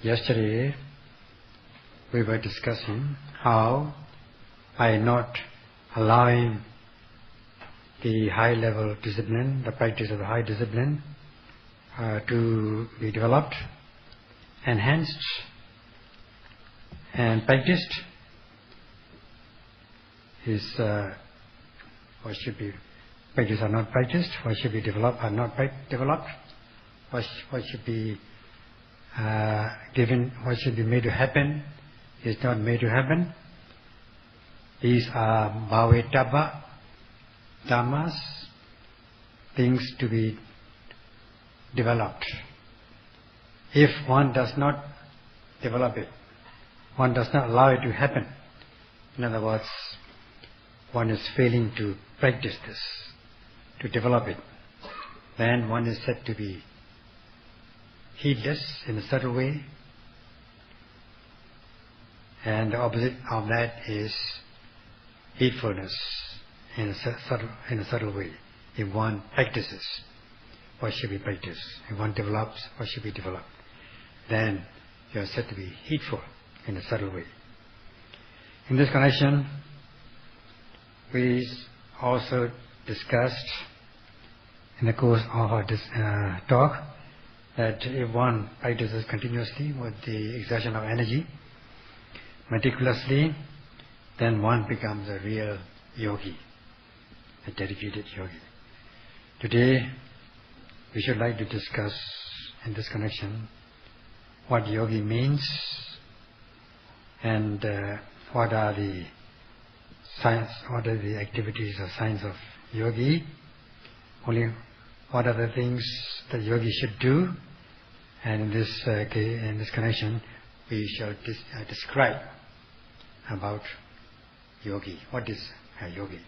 Yesterday we were discussing how by not allowing the high level discipline, the practice of the high discipline to be developed, enhanced and practiced is what should be practiced or not practiced, what should be developed or not developed, what should be given, what should be made to happen is not made to happen. These are bhavetaba dhammas, things to be developed. If one does not develop it, one does not allow it to happen, in other words, one is failing to practice this, to develop it, then one is said to be heedless in a subtle way, and the opposite of that is heedfulness in a subtle way. If one practices what should be practiced, if one develops what should be developed, then you are said to be heedful in a subtle way. In this connection, we also discussed in the course of our talk that if one practices continuously with the exertion of energy, meticulously, then one becomes a real yogi, a dedicated yogi. Today, we should like to discuss in this connection what yogi means and what are the signs, what are the activities or signs of yogi, only what are the things that yogi should do, and in this connection we shall describe about yogi. What is a yogi?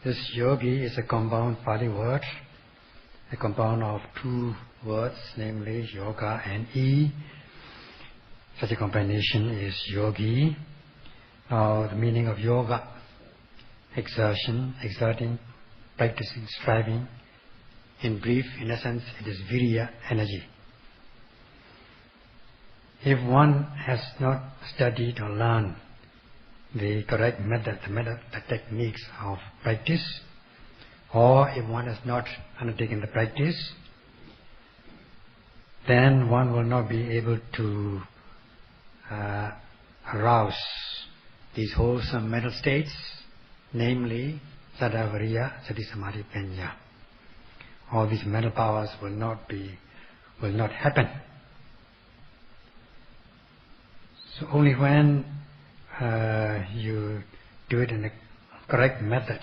This yogi is a compound Pali word, a compound of two words, namely yoga and e. Such a combination is yogi. Now the meaning of yoga: exertion, exerting, practicing, striving. In brief, in essence, it is virya, energy. If one has not studied or learned the correct method, the techniques of practice, or if one has not undertaken the practice, then one will not be able to arouse these wholesome mental states, namely Saddha, Viriya, Sati, Samadhi, Panya. All these mental powers will not happen. So only when you do it in a correct method,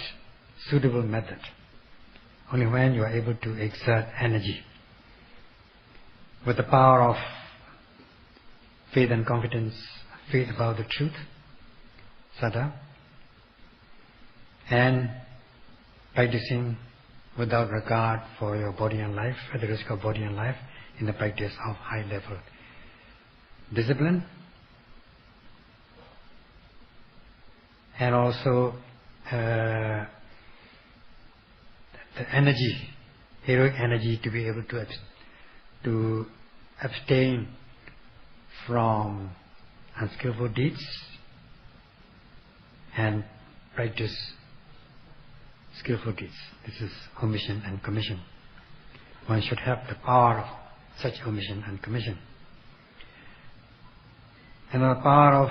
suitable method, only when you are able to exert energy with the power of faith and confidence, faith about the truth, Saddha, and practicing without regard for your body and life, at the risk of body and life, in the practice of high level discipline, and also the energy, heroic energy, to be able to abstain from unskillful deeds and practice skillful deeds. This is omission and commission. One should have the power of such omission and commission. And the power of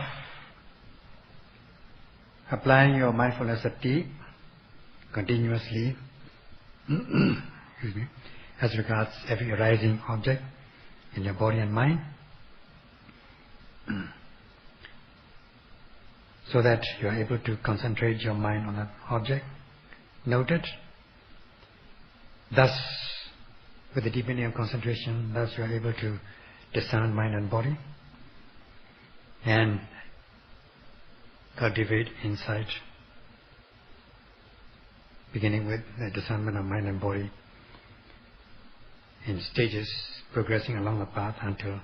applying your mindfulness sati continuously as regards every arising object in your body and mind, so that you are able to concentrate your mind on that object, note it. Thus, with the deepening of concentration, thus you are able to discern mind and body and cultivate insight, beginning with the discernment of mind and body in stages, progressing along the path until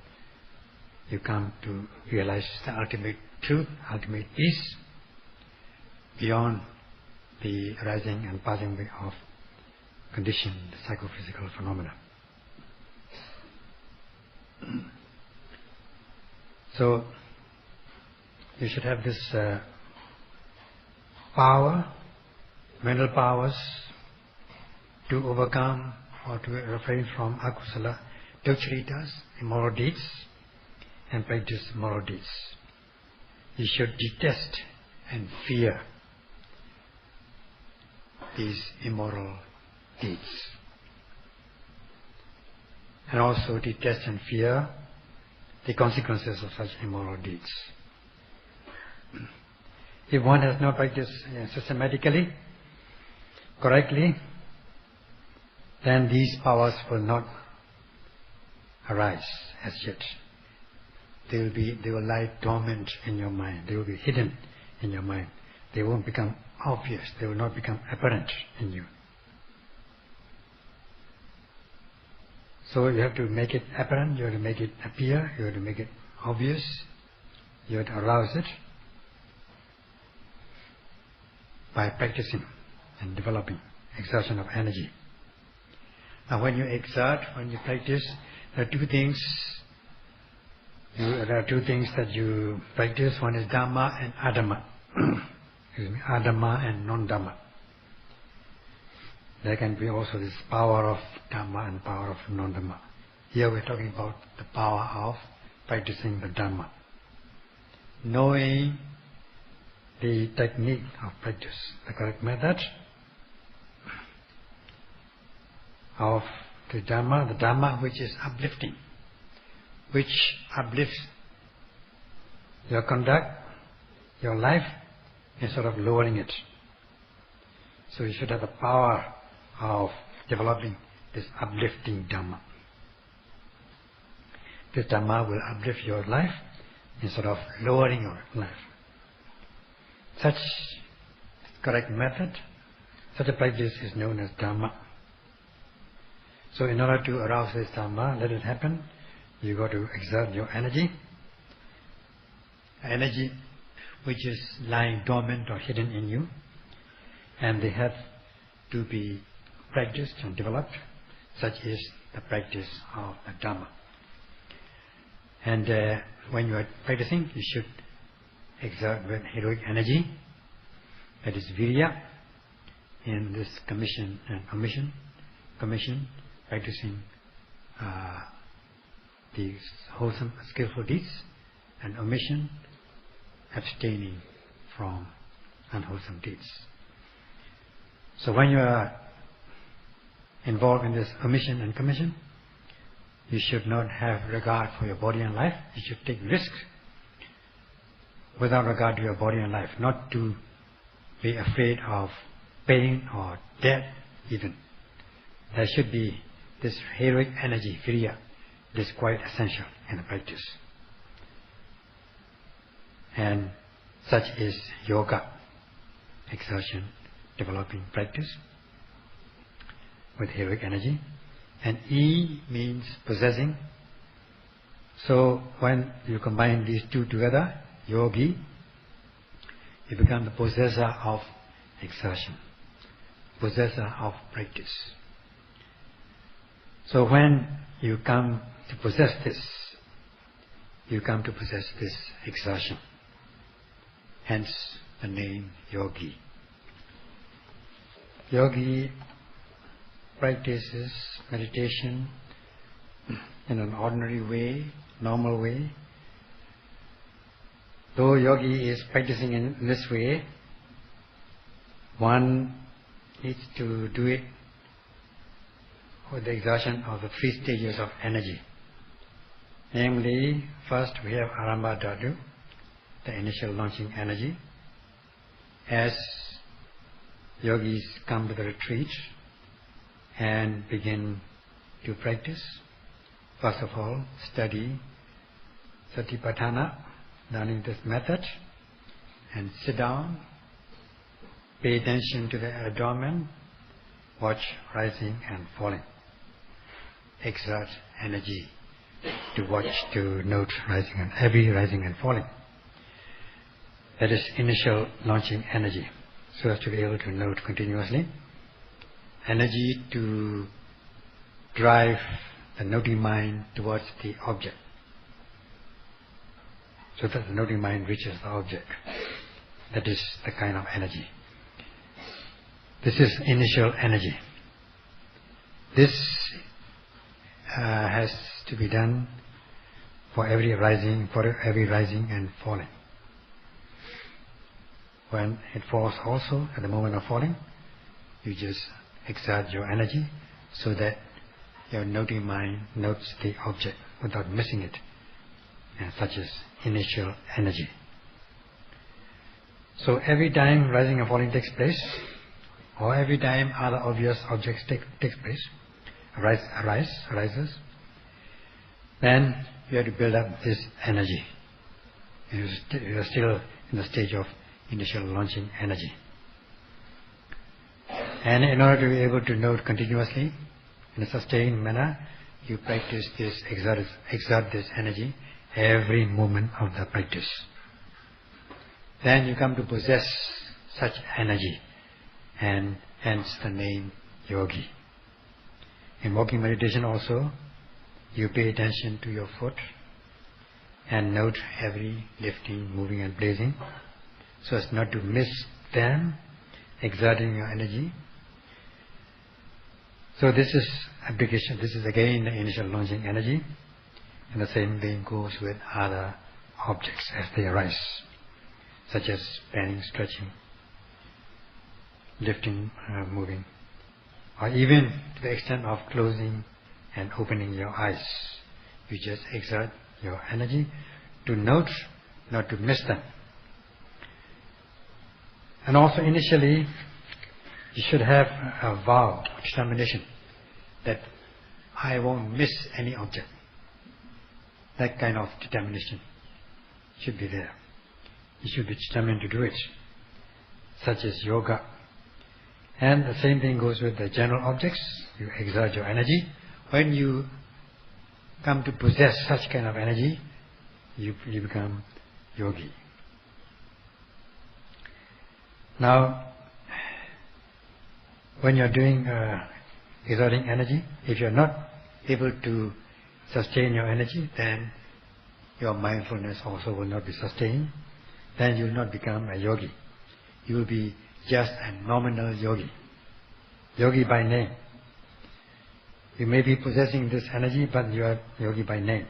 you come to realize the ultimate truth, ultimate peace, beyond the arising and passing away of conditioned psychophysical phenomena. So you should have this power, mental powers, to overcome or to refrain from akusala, ducharitas, immoral deeds, and practice moral deeds. You should detest and fear these immoral deeds, and also detest and fear the consequences of such immoral deeds. If one has not practiced systematically, correctly, then these powers will not arise as yet. They will lie dormant in your mind. They will be hidden in your mind. They won't become obvious. They will not become apparent in you. So you have to make it apparent. You have to make it appear. You have to make it obvious. You have to arouse it by practicing and developing exertion of energy. Now when you exert, when you practice, there are two things that you practice. One is Dhamma and Adhamma. Excuse me, Adhamma and non-Dhamma. There can be also this power of Dhamma and power of non-Dhamma. Here we're talking about the power of practicing the Dhamma. Knowing the technique of practice, the correct method of the Dhamma which is uplifting, which uplifts your conduct, your life, instead of lowering it. So you should have the power of developing this uplifting Dhamma. This Dhamma will uplift your life instead of lowering your life. Such correct method, such a practice is known as Dhamma. So in order to arouse this Dhamma, let it happen, you got to exert your energy which is lying dormant or hidden in you, and they have to be practiced and developed. Such is the practice of the Dhamma. And when you are practicing, you should exert with heroic energy, that is virya, in this commission and omission. Commission, practicing these wholesome, skillful deeds, and omission, abstaining from unwholesome deeds. So when you are involved in this omission and commission, you should not have regard for your body and life. You should take risks without regard to your body and life, not to be afraid of pain or death even. There should be this heroic energy, virya. It is quite essential in the practice. And such is yoga, exertion, developing practice with heroic energy. And E means possessing. So when you combine these two together, yogi, you become the possessor of exertion, possessor of practice. So when you come to possess this, you come to possess this exertion. Hence the name Yogi. Yogi practices meditation in an ordinary way, normal way. Though yogi is practicing in this way, one needs to do it with the exertion of the 3 stages of energy. Namely, first we have Arambha Dhatu, the initial launching energy. As yogis come to the retreat and begin to practice, first of all, study Satipatthana, learning this method, and sit down, pay attention to the abdomen, watch rising and falling. Exert energy to watch, to note rising and every rising and falling. That is initial launching energy, so as to be able to note continuously. Energy to drive the noting mind towards the object. so that the noting mind reaches the object. That is the kind of energy. This is initial energy. This has to be done for every rising and falling. When it falls also, at the moment of falling, you just exert your energy so that your noting mind notes the object without missing it, and such as initial energy. So every time rising and falling takes place, or every time other obvious objects takes place, arises, then you have to build up this energy. You are still in the stage of initial launching energy. And in order to be able to note continuously, in a sustained manner, you practice this, exert this energy every moment of the practice. Then you come to possess such energy, and hence the name Yogi. In walking meditation also, you pay attention to your foot and note every lifting, moving and placing, so as not to miss them, exerting your energy. So this is application, this is again the initial launching energy, and the same thing goes with other objects as they arise, such as bending, stretching, lifting, moving, or even to the extent of closing and opening your eyes. You just exert your energy to note, not to miss them. And also initially, you should have a vow, a determination, that I won't miss any object. That kind of determination should be there. You should be determined to do it, such as yoga. And the same thing goes with the general objects. You exert your energy. When you come to possess such kind of energy, you become yogi. Now, when you are doing exerting energy, if you are not able to sustain your energy, then your mindfulness also will not be sustained. Then you will not become a yogi. You will be just a nominal yogi. Yogi by name. You may be possessing this energy, but you are yogi by name.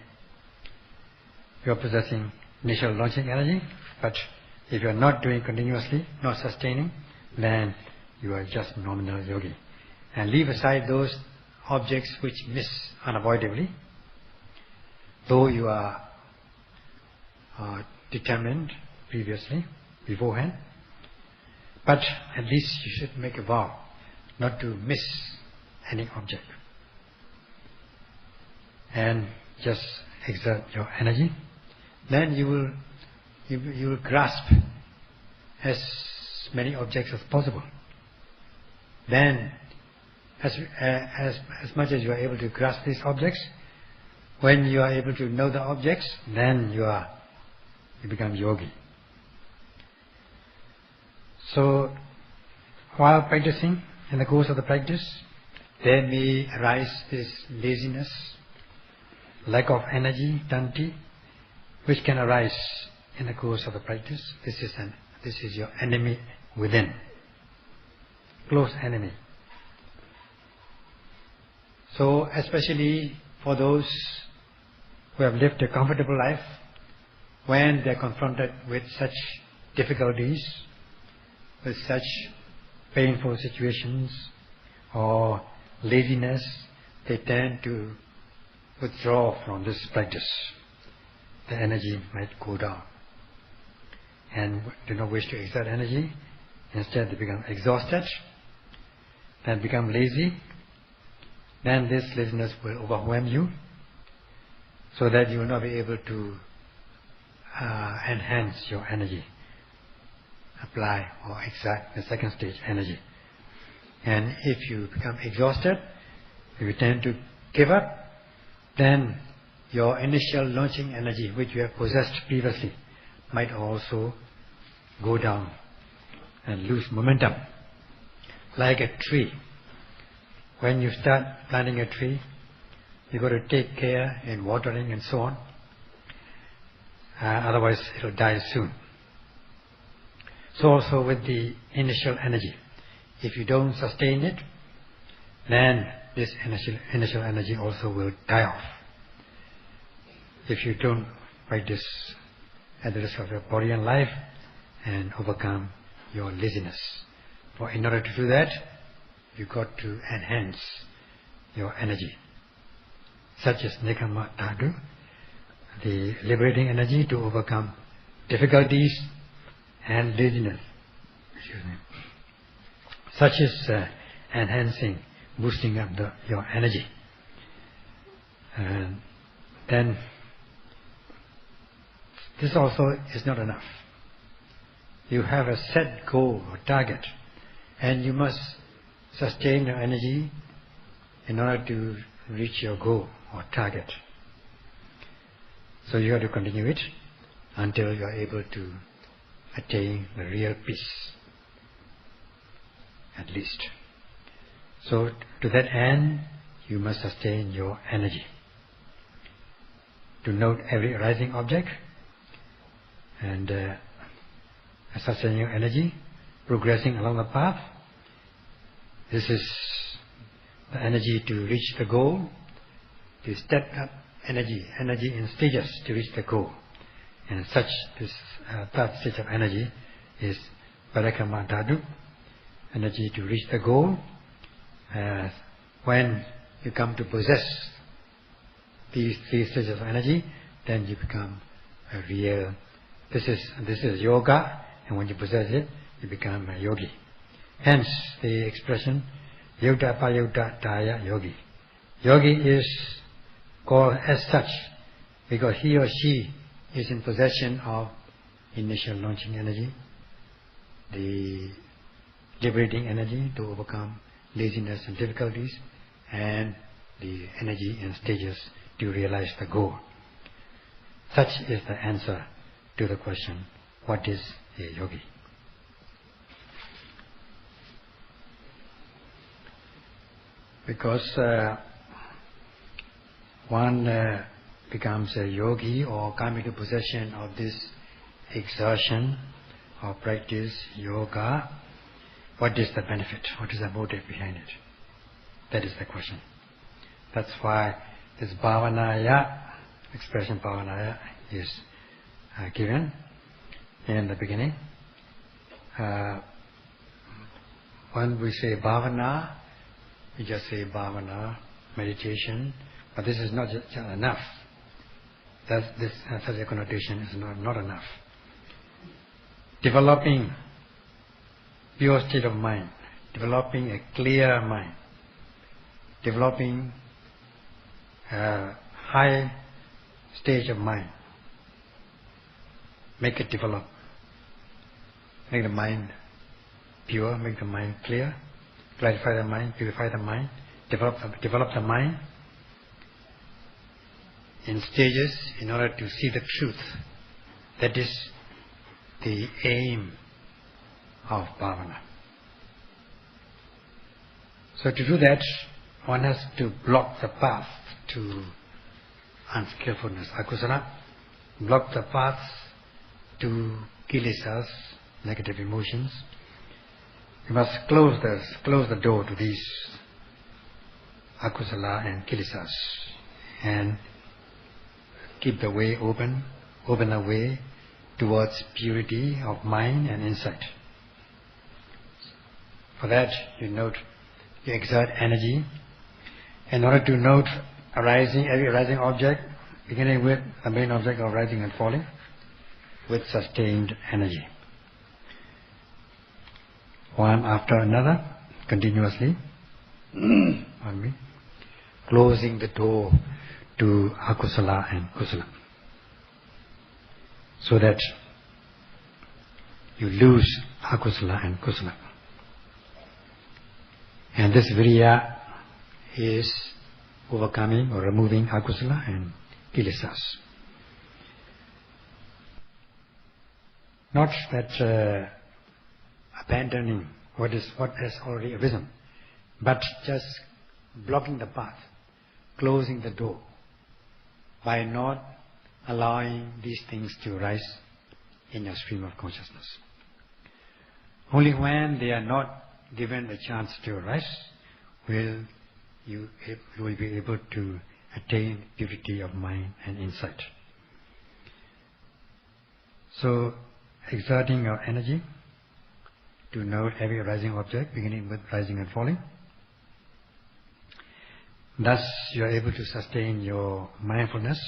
You are possessing initial launching energy, but if you are not doing continuously, not sustaining, then you are just nominal yogi. And leave aside those objects which miss unavoidably, though you are determined previously, beforehand, but at least you should make a vow not to miss any object. And just exert your energy. Then you will grasp as many objects as possible. Then, as much as you are able to grasp these objects, when you are able to know the objects, then you become yogi. So, while practicing, in the course of the practice, there may arise this laziness, lack of energy, tanti, which can arise in the course of the practice. This is your enemy within, close enemy. So, especially for those who have lived a comfortable life, when they are confronted with such difficulties, with such painful situations or laziness, they tend to withdraw from this practice. The energy might go down and do not wish to exert energy. Instead they become exhausted, then become lazy. Then this laziness will overwhelm you, so that you will not be able to enhance your energy, apply or exert the second stage energy. And if you become exhausted, if you tend to give up, then your initial launching energy, which you have possessed previously, might also go down and lose momentum. Like a tree. When you start planting a tree, you've got to take care in watering and so on. otherwise it will die soon. So also with the initial energy, if you don't sustain it, then this initial energy also will die off. If you don't practice at the risk of your body and life and overcome your laziness. For in order to do that, you got to enhance your energy, such as Nekama Dhatu, the liberating energy to overcome difficulties and laziness. Such as enhancing, boosting up your energy. And then this also is not enough. You have a set goal or target, and you must sustain your energy in order to reach your goal or target. So you have to continue it until you are able to attain the real peace, at least. So to that end, you must sustain your energy. To note every arising object and sustain your energy, progressing along the path. This is the energy to reach the goal, to step up energy in stages to reach the goal. And such, this third stage of energy is Parakama Dhatu, energy to reach the goal. When you come to possess these three stages of energy, then you become a real. This is yoga, and when you possess it, you become a yogi. Hence the expression Yogda Payogda Daya Yogi. Yogi is called as such because he or she is in possession of initial launching energy, the liberating energy to overcome laziness and difficulties, and the energy and stages to realize the goal. Such is the answer to the question, what is a yogi? Because one becomes a yogi or come into possession of this exertion or practice yoga, what is the benefit? What is the motive behind it? That is the question. That's why this bhavanaya, expression bhavanaya, is given in the beginning. When we say bhavana, we just say bhavana, meditation, but this is not just enough. This such a connotation is not enough. Developing pure state of mind, developing a clear mind, developing a high stage of mind. Make it develop. Make the mind pure, make the mind clear, clarify the mind, purify the mind, develop the mind in stages in order to see the truth. That is the aim of bhavana. So to do that, one has to block the path to unskillfulness, akusala, block the path to kilesas, negative emotions. You must close the door to these akusala and kilesas, and keep the way open the way towards purity of mind and insight. For that, you exert energy in order to note every arising object, beginning with the main object of rising and falling, with sustained energy. One after another, continuously, closing the door to akusala and kusala, so that you lose akusala and kusala. And this virya is overcoming or removing akusala and kilesas. Not that abandoning what has already arisen, but just blocking the path, closing the door by not allowing these things to arise in your stream of consciousness. Only when they are not given a chance to arise will you will be able to attain purity of mind and insight. So, exerting your energy to note every arising object, beginning with rising and falling. Thus, you are able to sustain your mindfulness.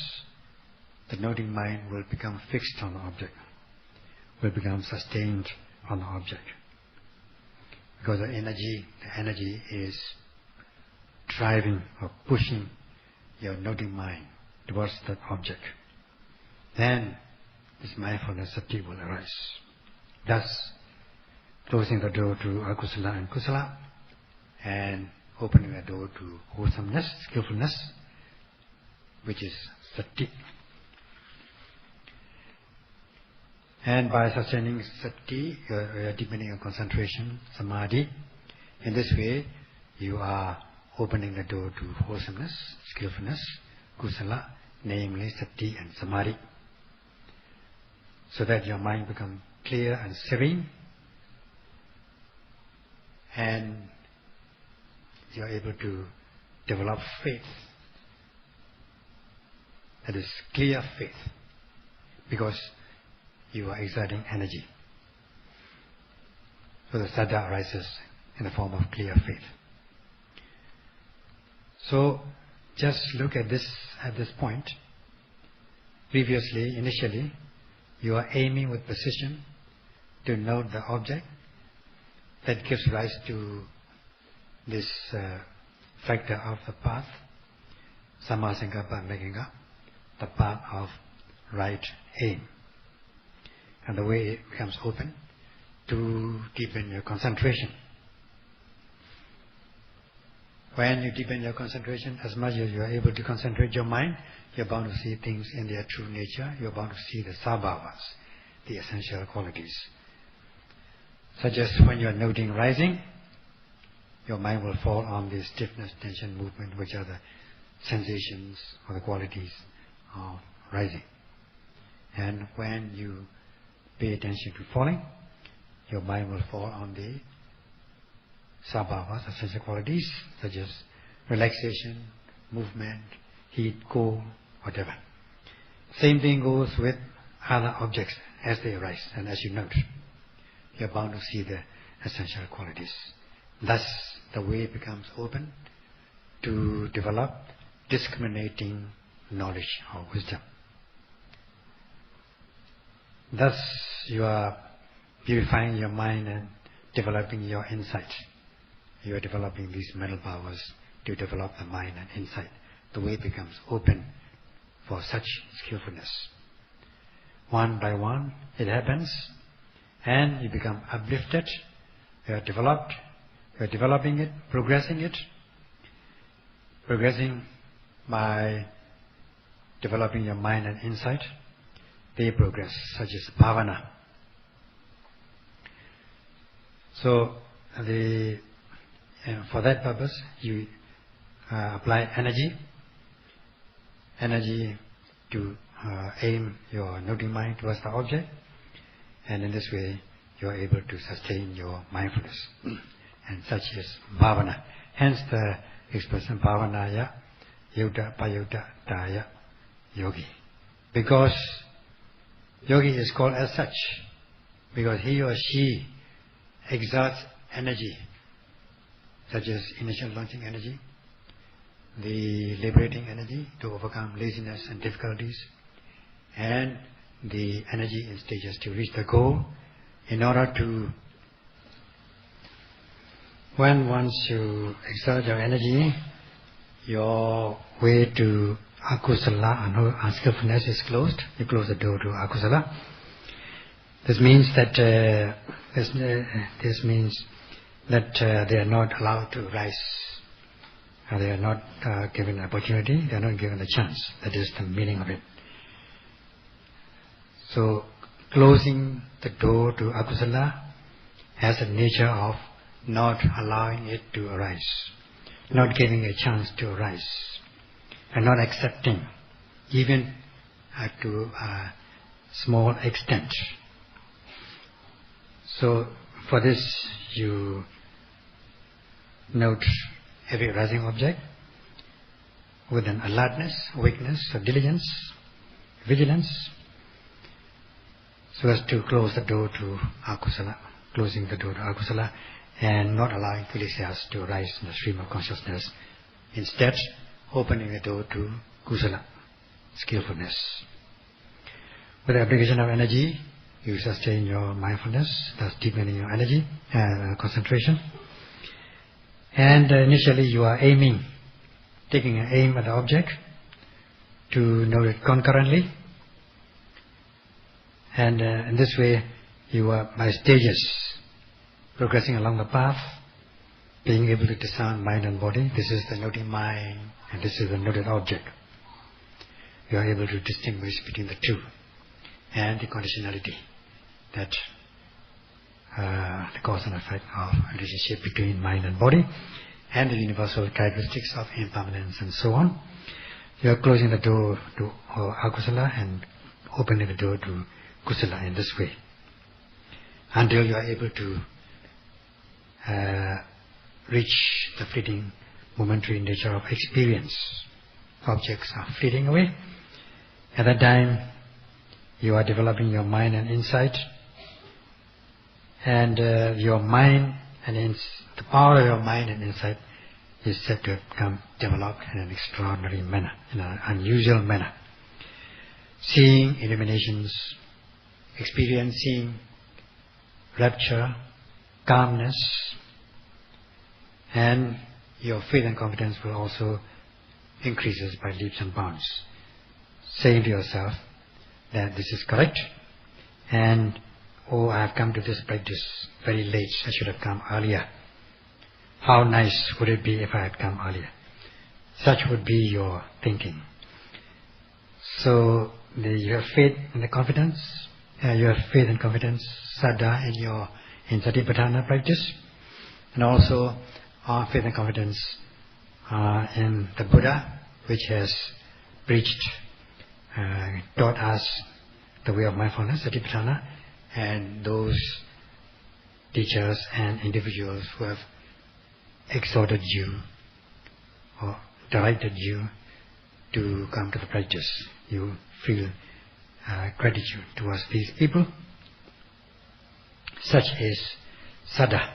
The noting mind will become fixed on the object, will become sustained on the object. Because the energy is driving or pushing your noting mind towards that object. Then, this mindfulness sati will arise. Thus, closing the door to akusala and kusala, and opening the door to wholesomeness, skillfulness, which is sati. And by sustaining sati, you are deepening your concentration, samadhi. In this way, you are opening the door to wholesomeness, skillfulness, kusala, namely sati and samadhi, so that your mind becomes clear and serene, and you are able to develop faith. That is clear faith, because you are exerting energy. So the saddha arises in the form of clear faith. So just look at this point. Previously, initially, you are aiming with precision to note the object that gives rise to this factor of the path, samma sankappa meghinga, the path of right aim. And the way it becomes open to deepen your concentration. When you deepen your concentration, as much as you are able to concentrate your mind, you are bound to see things in their true nature. You are bound to see the sabhavas, the essential qualities. Such as when you are noting rising, your mind will fall on the stiffness, tension, movement, which are the sensations or the qualities of rising. And when you pay attention to falling, your mind will fall on the sabhavas, essential qualities, such as relaxation, movement, heat, cold, whatever. Same thing goes with other objects as they arise, and as you note, you are bound to see the essential qualities. Thus, the way becomes open to develop discriminating knowledge or wisdom. Thus, you are purifying your mind and developing your insight. You are developing these mental powers to develop the mind and insight. The way becomes open for such skillfulness. One by one, it happens, and you become uplifted. You are developed. You are developing it, progressing by developing your mind and insight. They progress, such as bhavana. So, for that purpose, you apply energy to aim your noting mind towards the object, and in this way, you are able to sustain your mindfulness, and such is bhavana. Hence, the expression bhavanaya, yutta payutta daya yogi. Because yogi is called as such, because he or she exerts energy, such as initial launching energy, the liberating energy to overcome laziness and difficulties, and the energy in stages to reach the goal. In order to, when once you exert your energy, your way to akusala and unskillfulness is closed. You close the door to akusala. This means that they are not allowed to rise. They are not given an opportunity. They are not given a chance. That is the meaning of it. So, closing the door to akusala has the nature of not allowing it to arise, not giving a chance to arise, and not accepting even to a small extent. So for this you note every arising object with an alertness, awakeness, or diligence, vigilance, so as to close the door to akusala, closing the door to akusala, and not allowing kilesas to rise in the stream of consciousness. Instead, opening the door to kusala, skillfulness. With the application of energy, you sustain your mindfulness, thus deepening your energy, concentration. And initially you are aiming, taking an aim at the object to note it concurrently. And in this way, you are by stages progressing along the path, being able to discern mind and body. This is the noting mind, and this is the noted object. You are able to distinguish between the two, and the conditionality, that the cause and effect of relationship between mind and body, and the universal characteristics of impermanence and so on. You are closing the door to akusala and opening the door to kusala in this way, until you are able to reach the fleeting, momentary nature of experience. Objects are fleeting away. At that time, you are developing your mind and insight, and your mind and the power of your mind and insight is said to have become developed in an extraordinary manner, in an unusual manner. Seeing illuminations, experiencing rapture, calmness, and your faith and confidence will also increases by leaps and bounds, saying to yourself that this is correct, and oh, I have come to this practice very late, I should have come earlier. How nice would it be if I had come earlier? Such would be your thinking. So you have faith and confidence, saddha in Satipatthana practice, and also faith and confidence in the Buddha, which has preached, taught us the way of mindfulness, Satipatthana, and those teachers and individuals who have exhorted you or directed you to come to the practice. You feel gratitude towards these people. Such is saddha,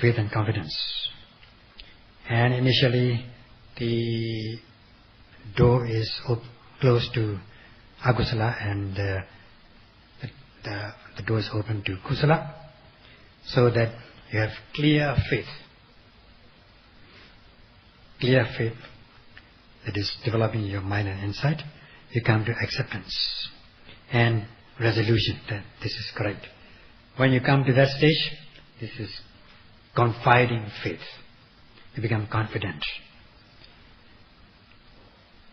faith and confidence. And initially the door is closed to akusala, and the door is open to kusala, so that you have clear faith that is developing your mind and insight. You come to acceptance and resolution that this is correct. When you come to that stage, this is confiding faith. You become confident.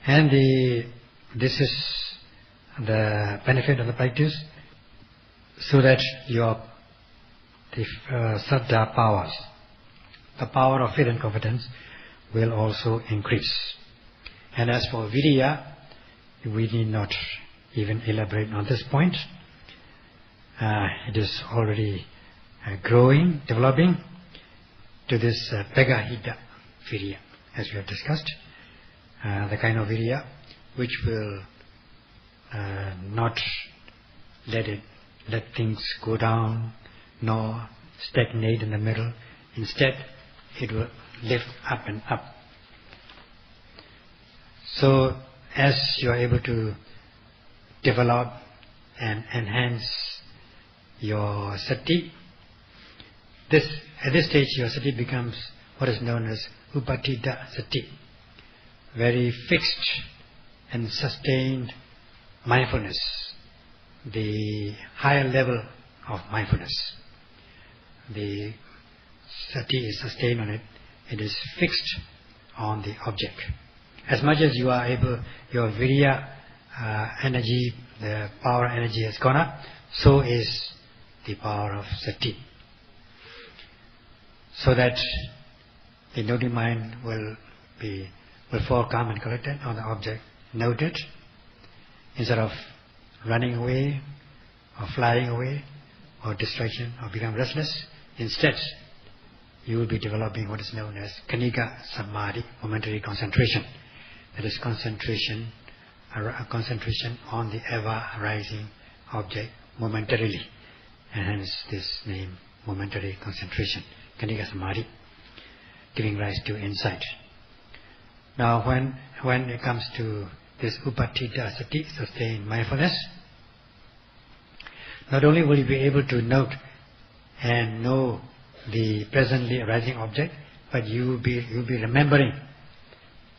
And this is the benefit of the practice, so that your saddha powers, the power of faith and confidence, will also increase. And as for viriya, we need not even elaborate on this point. It is already growing, developing to this pegahita viriya, as we have discussed, the kind of viriya which will not let things go down, nor stagnate in the middle. Instead, it will lift up and up. So, as you are able to develop and enhance your sati, at this stage your sati becomes what is known as upatita sati, very fixed and sustained mindfulness, the higher level of mindfulness. The sati is sustained on it, it is fixed on the object. As much as you are able, your viriya energy, the power energy has gone up, so is the power of sati. So that the noting mind will fall calm and collected on the object noted, instead of running away or flying away or distraction or become restless. Instead, you will be developing what is known as Kanika Samadhi, momentary concentration. That is concentration on the ever-arising object momentarily, and hence this name, momentary concentration, Kanika Samadhi, giving rise to insight. Now, when it comes to this Upatita Sati, sustained mindfulness, not only will you be able to note and know the presently arising object, but you will be remembering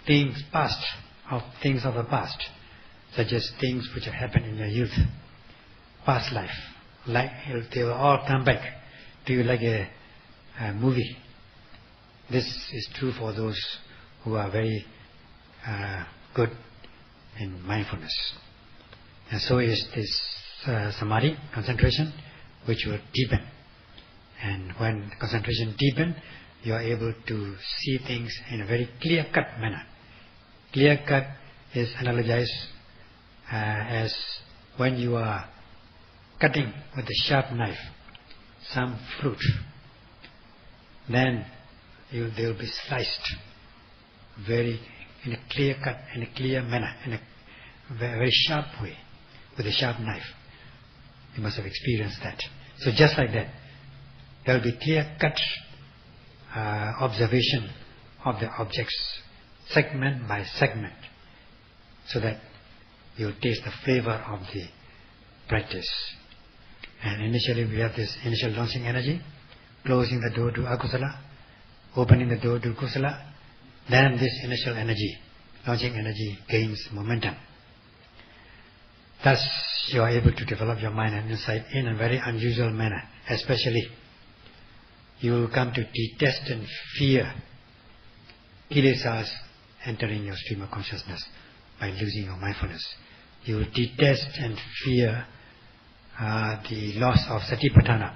things of the past, such as things which have happened in your youth, past life. Like they will all come back to you like a movie. This is true for those who are very good in mindfulness. And so is this samadhi, concentration, which will deepen. And when concentration deepens, you are able to see things in a very clear-cut manner. Clear-cut is analogized as when you are cutting with a sharp knife some fruit. Then they will be sliced in a clear-cut, in a clear manner, in a very sharp way, with a sharp knife. You must have experienced that. So just like that, there will be clear-cut observation of the objects, segment by segment, so that you taste the flavor of the practice. And initially we have this initial launching energy, closing the door to akusala, opening the door to kusala. Then this initial energy, launching energy, gains momentum. Thus you are able to develop your mind and insight in a very unusual manner. Especially you will come to detest and fear kilesas entering your stream of consciousness by losing your mindfulness. You will detest and fear the loss of satipatthana,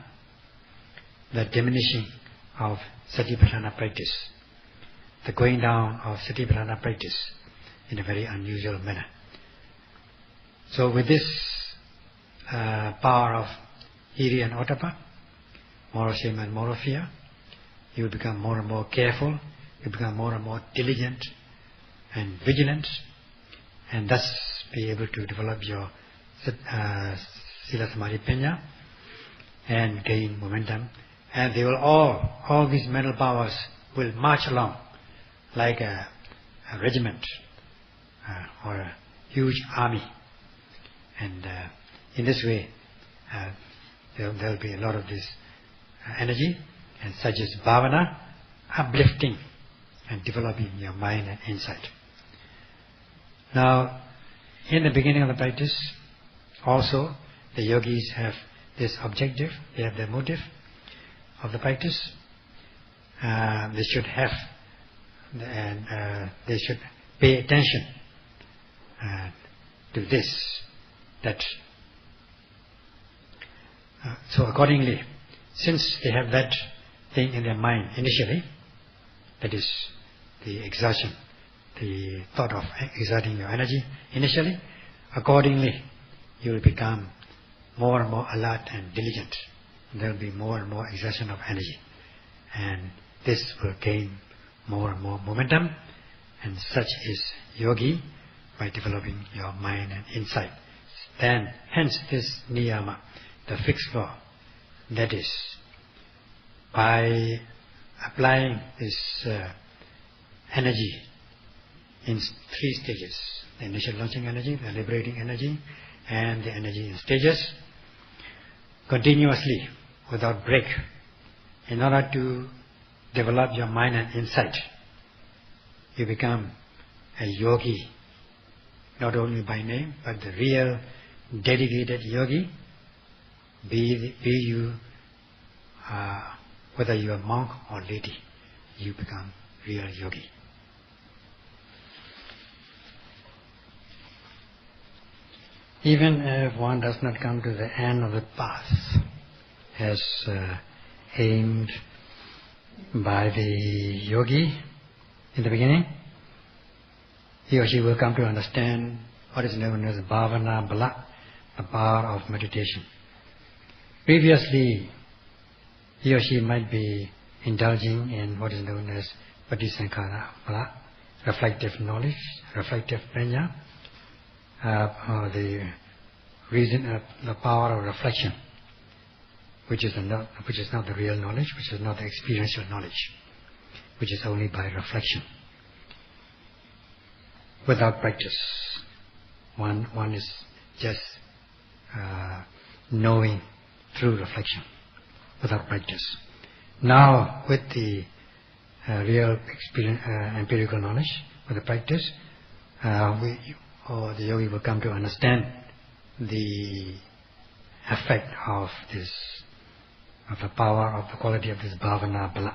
the diminishing of satipatthana practice, the going down of satipatthana practice in a very unusual manner. So with this power of hiri and ottappa, moral shame and moral fear, you will become more and more careful, you become more and more diligent and vigilant, and thus be able to develop your sila samadhi panya and gain momentum. And they will all these mental powers will march along like a regiment or a huge army. And in this way, there will be a lot of this energy, and such as bhavana, uplifting and developing your mind and insight. Now, in the beginning of the practice, also the yogis have this objective, they have their motive of the practice. They should have, and they should pay attention to this. That so accordingly, since they have that thing in their mind initially, that is the exertion, the thought of exerting your energy initially, accordingly you will become more and more alert and diligent. There will be more and more exertion of energy, and this will gain more and more momentum, and such is yogi by developing your mind and insight. Then hence this niyama, the fixed law, that is by applying this energy in three stages: the initial launching energy, the liberating energy, and the energy in stages, continuously without break, in order to develop your mind and insight. You become a yogi, not only by name, but the real dedicated yogi, be you whether you are monk or lady, you become real yogi. Even if one does not come to the end of the path as aimed by the yogi in the beginning, he or she will come to understand what is known as Bhavana Bala, the power of meditation. Previously, he or she might be indulging in what is known as Patisankhara Bala, reflective knowledge, reflective prajna, or the reason, the power of reflection, which is not the real knowledge, which is not the experiential knowledge, which is only by reflection. Without practice, one is just knowing through reflection, without practice. Now, with the real experience, empirical knowledge, with the practice, the yogi will come to understand the effect of this, of the power, of the quality of this bhavana bala.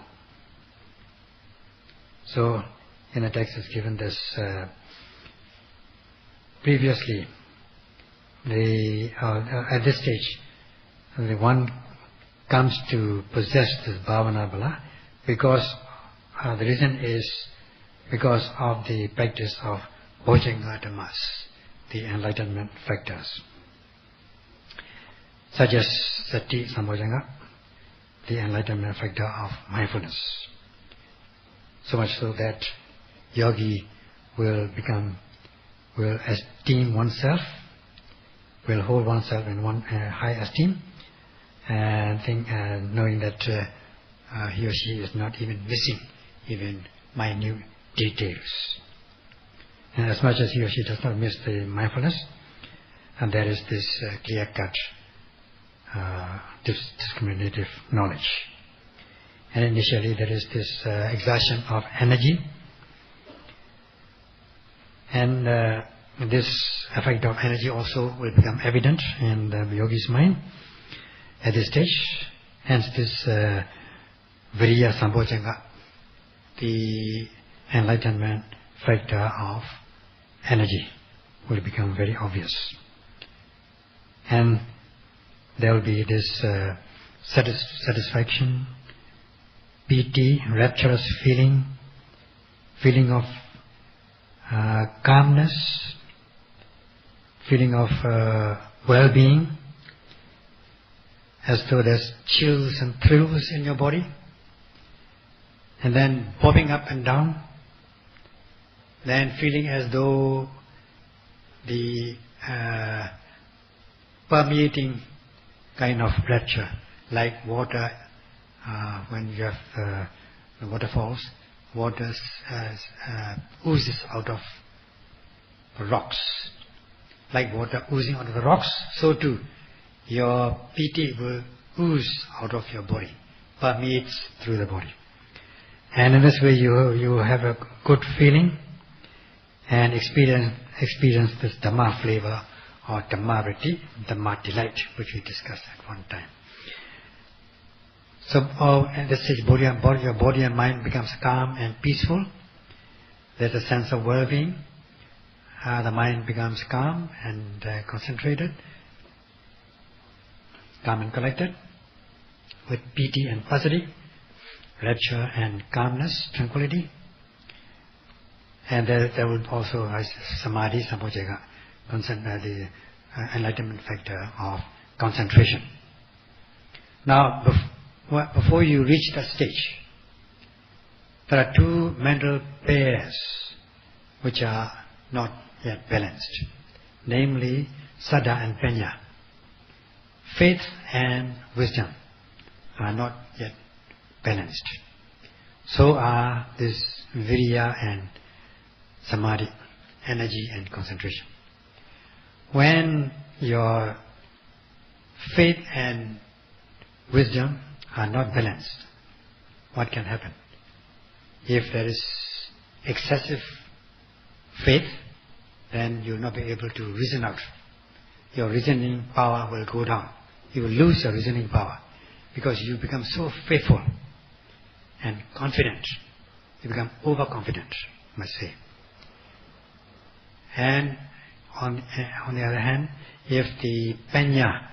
So, in the text is given this, previously, at this stage, the one comes to possess this bhavana bala because the reason is because of the practice of bojjhanga dhammas, the enlightenment factors, such as sati sambojjhanga, the enlightenment factor of mindfulness. So much so that yogi will esteem oneself, will hold oneself in high esteem, and knowing that he or she is not even missing even minute details. And as much as he or she does not miss the mindfulness, and there is this clear-cut discriminative knowledge. And initially there is this exertion of energy, and this effect of energy also will become evident in the yogi's mind at this stage. Hence this viriya sambojjhanga, the enlightenment factor of energy, will become very obvious. And there will be this satisfaction, piti, rapturous feeling of calmness, feeling of well-being, as though there's chills and thrills in your body, and then bobbing up and down, then feeling as though the permeating kind of rapture, like water, when you have the waterfalls, water oozes out of rocks. Like water oozing out of the rocks, so too your piti will ooze out of your body, permeates through the body. And in this way you have a good feeling and experience this Dhamma flavor or Dhamma riti, Dhamma delight, which we discussed at one time. So at this stage your body and mind becomes calm and peaceful. There's a sense of well-being. The mind becomes calm and concentrated, calm and collected, with piti and passaddhi, rapture and calmness, tranquility. And there will also rise samadhi, sambojjhanga, the enlightenment factor of concentration. Now, before you reach that stage, there are two mental pairs which are not yet balanced, namely saddha and panya. Faith and wisdom are not yet balanced. So are this viriya and samadhi, energy and concentration. When your faith and wisdom are not balanced, what can happen? If there is excessive faith, then you will not be able to reason out. Your reasoning power will go down. You will lose your reasoning power because you become so faithful and confident. You become overconfident, I must say. And on the other hand, if the panya,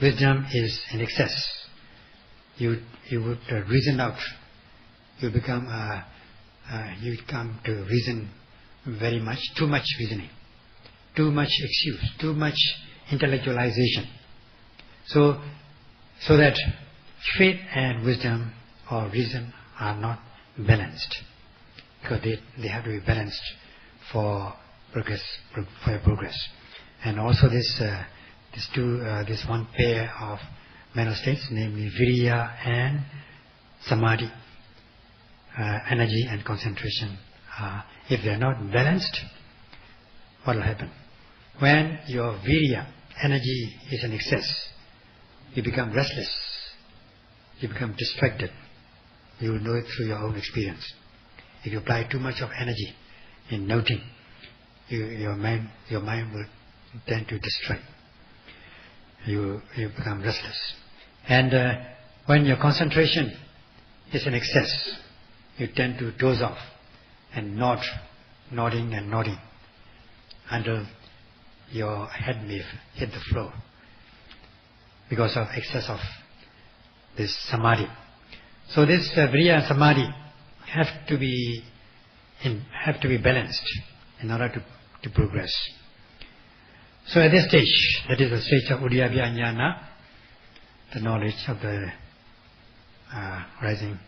wisdom, is in excess, you would reason out. You come to reason very much, too much reasoning. too much excuse, too much intellectualization. So that faith and wisdom or reason are not balanced, because they have to be balanced for progress, And also this one pair of mental states, namely Viriya and Samadhi, energy and concentration. If they are not balanced, what will happen? When your Viriya, energy, is in excess, you become restless, you become distracted. You will know it through your own experience. If you apply too much of energy in noting, your mind will tend to distract. You become restless. And when your concentration is in excess, you tend to doze off and nodding until your head may hit the floor because of excess of this samadhi. So this Viriya and Samadhi have to be balanced in order to progress. So at this stage, that is the stage of Uddiyabhya Jnana, the knowledge of the rising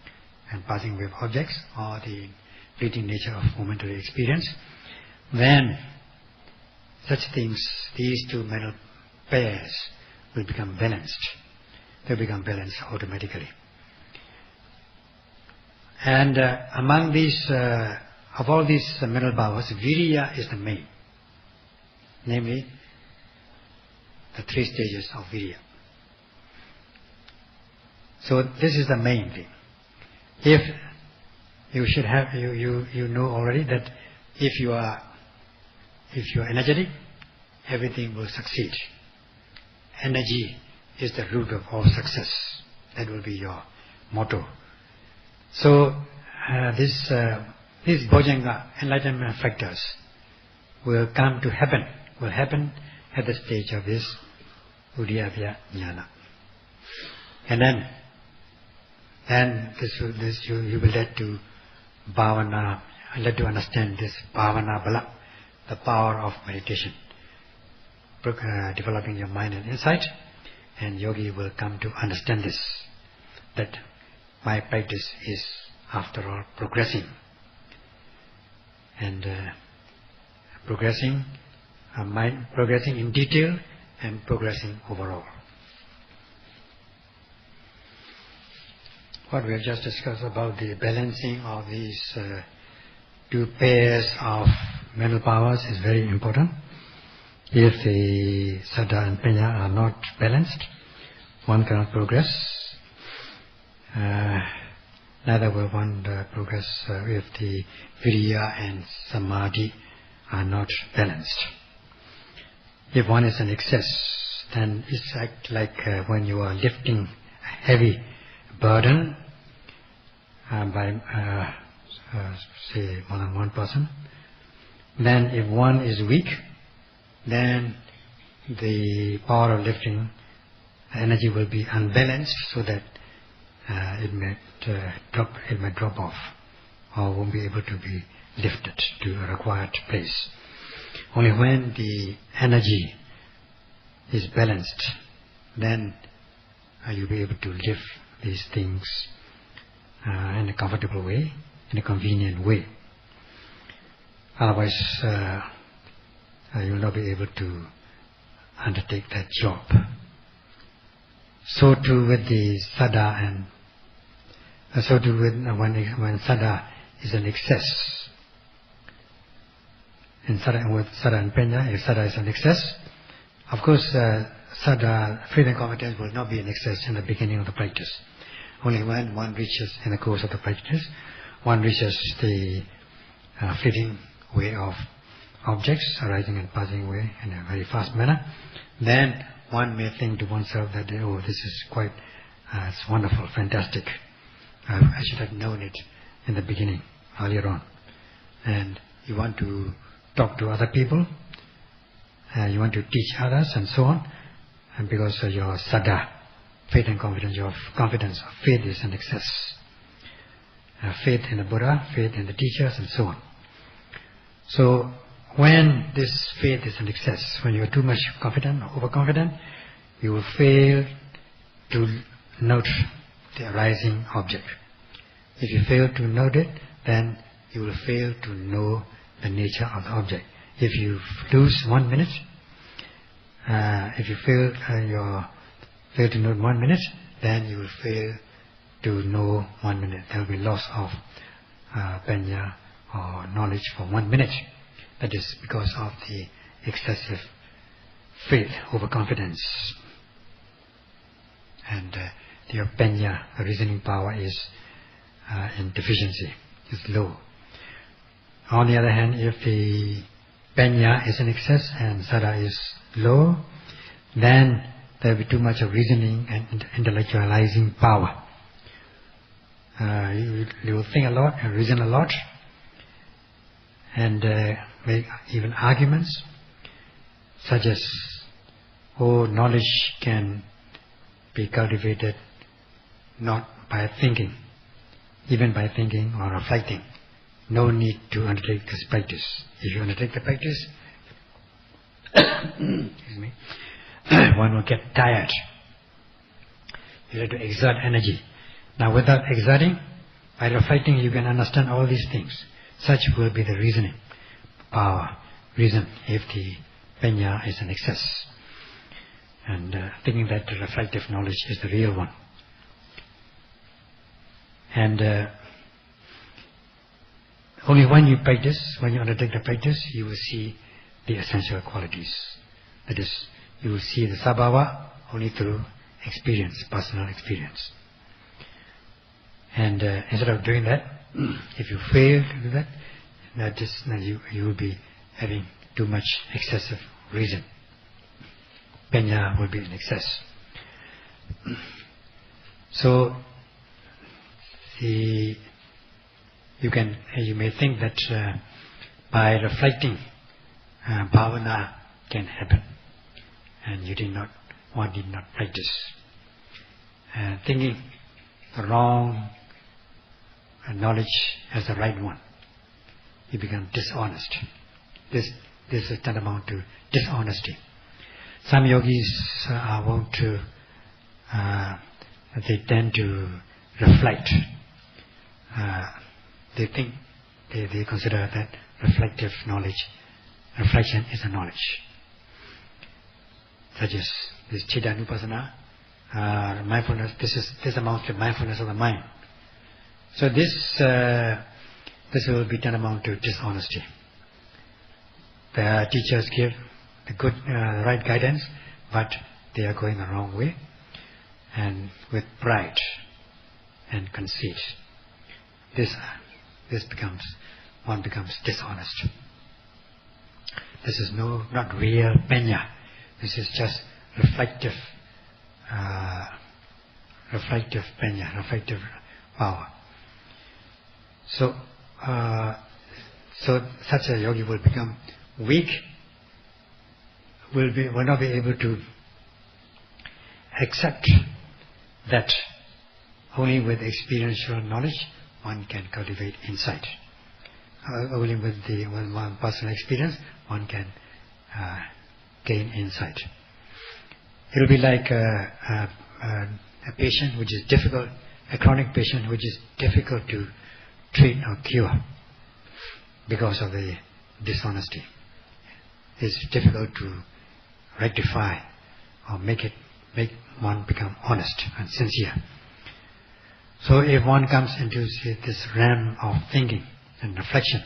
and passing away of objects, or the fleeting nature of momentary experience, then such things, these two mental pairs will become balanced. They become balanced automatically. And among these, of all these mental powers, Viriya is the main. Namely, the three stages of Viriya. So this is the main thing. If you should have, you know already that if you are energetic, everything will succeed. Energy is the root of all success. That will be your motto. So these Bojjhanga enlightenment factors will happen at the stage of this Uddiyabhya Jnana. And then you will let to bhavana, let to understand this bhavana bala, the power of meditation, developing your mind and insight, and yogi will come to understand this, that my practice is after all progressing, and progressing in detail and progressing overall. What we have just discussed about the balancing of these two pairs of mental powers is very important. If the Saddha and Panya are not balanced, one cannot progress. Neither will one progress if the Viriya and Samadhi are not balanced. If one is in excess, then it's like when you are lifting a heavy burden by say more than one person. Then if one is weak, then the power of lifting energy will be unbalanced, so that it may drop off, or won't be able to be lifted to a required place. Only when the energy is balanced, then you'll be able to lift these things in a comfortable way, in a convenient way. Otherwise, you will not be able to undertake that job. So too with the Saddha, and so too with when Saddha is in excess. With Saddha and Panya, if Saddha is in excess, of course Saddha, faith and competence will not be in excess in the beginning of the practice. Only when one reaches, in the course of the practice, one reaches the fleeting way of objects arising and passing away in a very fast manner, then one may think to oneself that, oh, this is quite, it's wonderful, fantastic. I should have known it in the beginning, earlier on. And you want to talk to other people, you want to teach others, and so on, and because your Saddha, faith and confidence, your confidence of faith is in excess. Faith in the Buddha, faith in the teachers, and so on. So when this faith is in excess, when you are too much confident or overconfident, you will fail to note the arising object. If you fail to note it, then you will fail to know the nature of the object. If you lose 1 minute, if you fail to note 1 minute, then you will fail to know 1 minute. There will be loss of panya or knowledge for 1 minute. That is because of the excessive faith, overconfidence. And your panya, the reasoning power, is in deficiency, is low. On the other hand, if the panya is in excess and sada is low, then there will be too much of reasoning and intellectualizing power. You will think a lot and reason a lot, and make even arguments, such as, knowledge can be cultivated not by thinking, even by thinking or reflecting. No need to undertake this practice. If you undertake the practice, excuse me, one will get tired. You have to exert energy. Now, without exerting, by reflecting, you can understand all these things. Such will be the reasoning power, reason, if the panya is in excess. And thinking that the reflective knowledge is the real one. And only when you practice, when you undertake the practice, you will see the essential qualities. That is, you will see the sabhava only through experience, personal experience. And instead of doing that, if you fail to do that, then you will be having too much excessive reason. Panya will be in excess. So you may think that by reflecting, bhavana can happen, and one did not practice. Thinking the wrong knowledge as the right one, you become dishonest. This is tantamount to dishonesty. Some yogis they tend to reflect. They think, they consider that reflective knowledge, reflection is a knowledge. Such as this Chidanupasana, mindfulness, this amounts to mindfulness of the mind. So this will be tantamount to dishonesty. The teachers give the good, right guidance, but they are going the wrong way, and with pride and conceit. One becomes dishonest. This is not real panya. This is just reflective panya, reflective power. So such a yogi will become weak, will not be able to accept that only with experiential knowledge one can cultivate insight. Only with one personal experience one can gain insight. It will be like a patient which is difficult, a chronic patient which is difficult to treat or cure because of the dishonesty. It's difficult to rectify or make one become honest and sincere. So if one comes into this realm of thinking and reflection,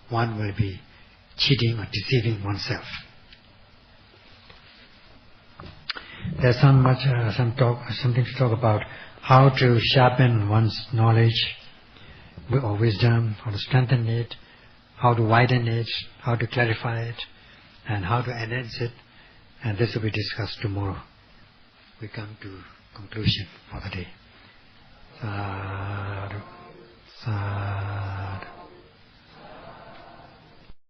one will be cheating or deceiving oneself. There's something to talk about how to sharpen one's knowledge or wisdom, how to strengthen it, how to widen it, how to clarify it, and how to enhance it. And this will be discussed tomorrow. We come to conclusion for the day. Sadhu, sadhu.